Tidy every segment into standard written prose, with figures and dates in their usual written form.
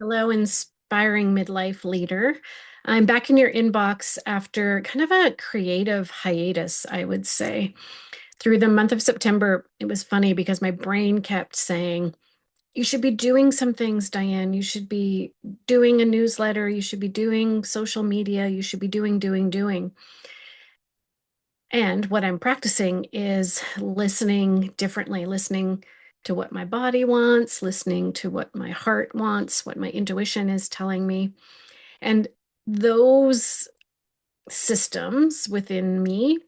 Hello, inspiring midlife leader. I'm back in your inbox after kind of a creative hiatus, I would say. Through the month of September, it was funny because my brain kept saying, you should be doing some things, Diane. You should be doing a newsletter. You should be doing social media. You should be doing. And what I'm practicing is listening differently, listening to what my body wants, listening to what my heart wants, what my intuition is telling me. And those systems within me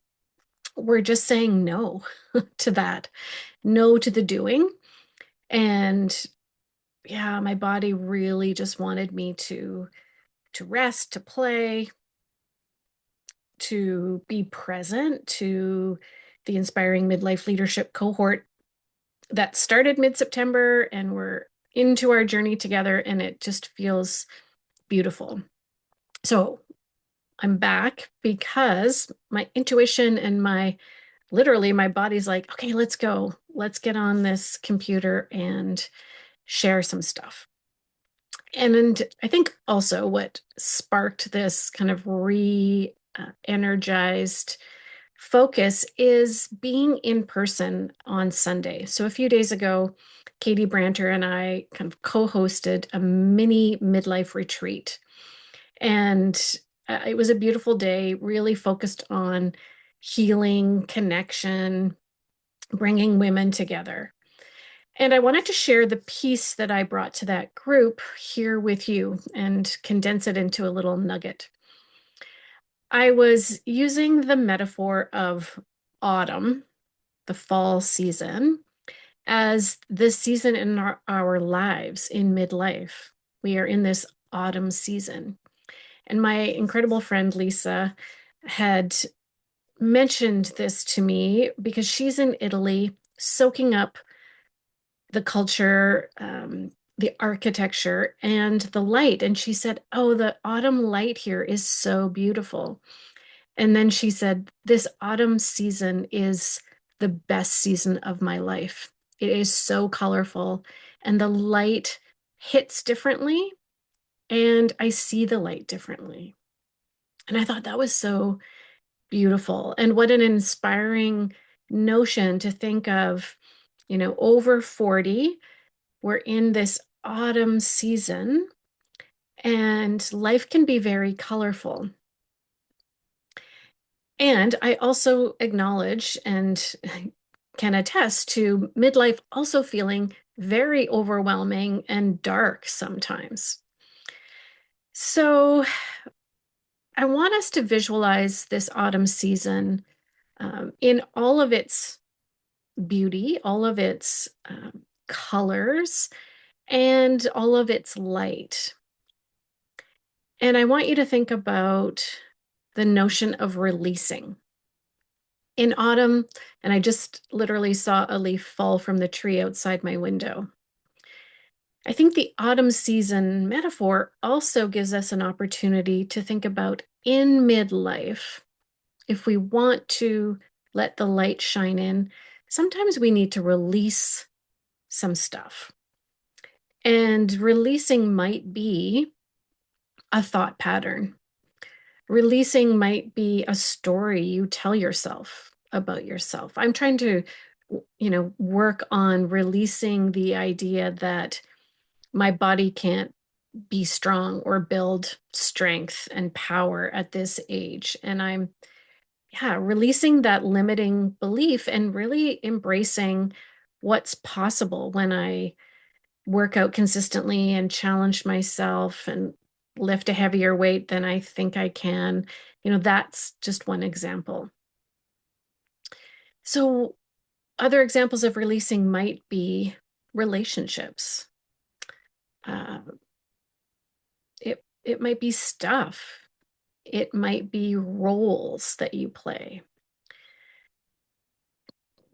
were just saying no to that, no to the doing. And yeah, my body really just wanted me to rest, to play, to be present to the inspiring midlife leadership cohort that started mid-September, and we're into our journey together, and it just feels beautiful. So I'm back because my intuition and literally my body's like, okay, let's go. Let's get on this computer and share some stuff. And I think also what sparked this kind of re-energized focus is being in person on Sunday. So a few days ago, Katie Branter and I kind of co-hosted a mini midlife retreat. And it was a beautiful day, really focused on healing, connection, bringing women together. And I wanted to share the piece that I brought to that group here with you and condense it into a little nugget. I was using the metaphor of autumn, the fall season, as the season in our lives in midlife. We are in this autumn season. And my incredible friend Lisa had mentioned this to me because she's in Italy soaking up the culture, the architecture, and the light. And she said, oh, the autumn light here is so beautiful. And then she said, this autumn season is the best season of my life. It is so colorful, and the light hits differently, and I see the light differently. And I thought that was so beautiful. And what an inspiring notion to think of, over 40, we're in this autumn season, and life can be very colorful. And I also acknowledge and can attest to midlife also feeling very overwhelming and dark sometimes. So I want us to visualize this autumn season in all of its beauty, all of its colors, and all of its light. And I want you to think about the notion of releasing. In autumn, and I just literally saw a leaf fall from the tree outside my window. I think the autumn season metaphor also gives us an opportunity to think about in midlife, if we want to let the light shine in, sometimes we need to release some stuff. And releasing might be a thought pattern. Releasing might be a story you tell yourself about yourself. I'm trying to, work on releasing the idea that my body can't be strong or build strength and power at this age. And yeah, releasing that limiting belief and really embracing what's possible when I work out consistently and challenge myself and lift a heavier weight than I think I can. That's just one example. So, other examples of releasing might be relationships. Uh, it might be stuff. It might be roles that you play.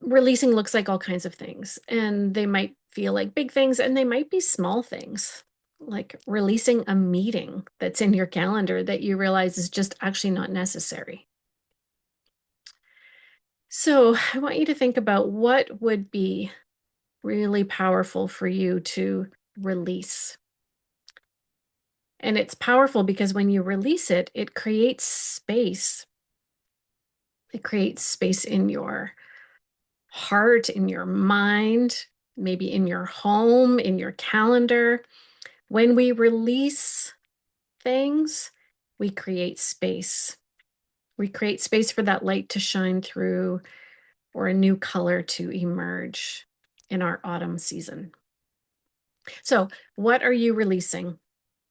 Releasing looks like all kinds of things, and they might feel like big things, and they might be small things, like releasing a meeting that's in your calendar that you realize is just actually not necessary. So I want you to think about what would be really powerful for you to release. And it's powerful because when you release it, it creates space. It creates space in your heart, in your mind, maybe in your home, in your calendar. When we release things, we create space. We create space for that light to shine through or a new color to emerge in our autumn season. So, what are you releasing?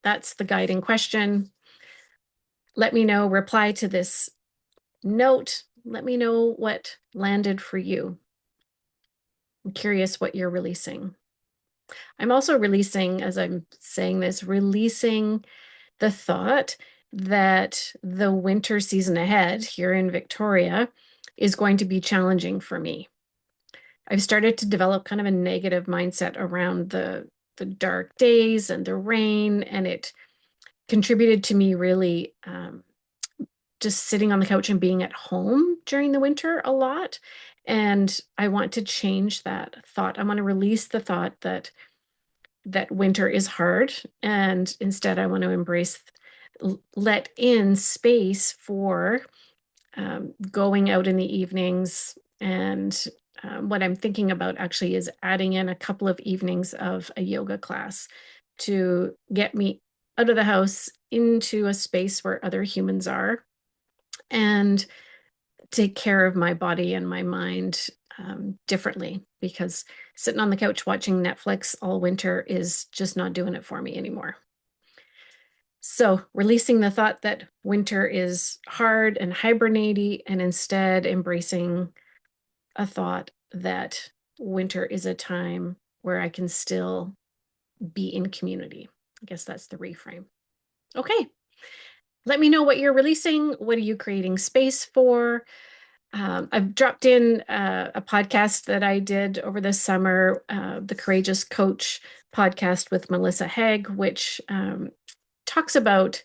That's the guiding question. Let me know, reply to this note. Let me know what landed for you. I'm curious what you're releasing. I'm also releasing, as I'm saying this, releasing the thought that the winter season ahead here in Victoria is going to be challenging for me. I've started to develop kind of a negative mindset around the dark days and the rain, and it contributed to me really just sitting on the couch and being at home during the winter a lot. And I want to change that thought. I want to release the thought that winter is hard, and instead I want to embrace, let in space for going out in the evenings. And what I'm thinking about actually is adding in a couple of evenings of a yoga class to get me out of the house into a space where other humans are and take care of my body and my mind differently, because sitting on the couch watching Netflix all winter is just not doing it for me anymore. So releasing the thought that winter is hard and hibernating, and instead embracing a thought that winter is a time where I can still be in community. I guess that's the reframe. Okay. Let me know what you're releasing. What are you creating space for? I've dropped in a podcast that I did over the summer, the Courageous Coach podcast with Melissa Haig, which talks about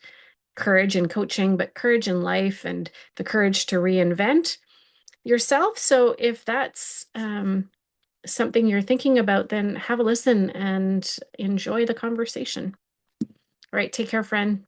courage in coaching, but courage in life and the courage to reinvent yourself. So if that's something you're thinking about, then have a listen and enjoy the conversation. All right, take care, friend.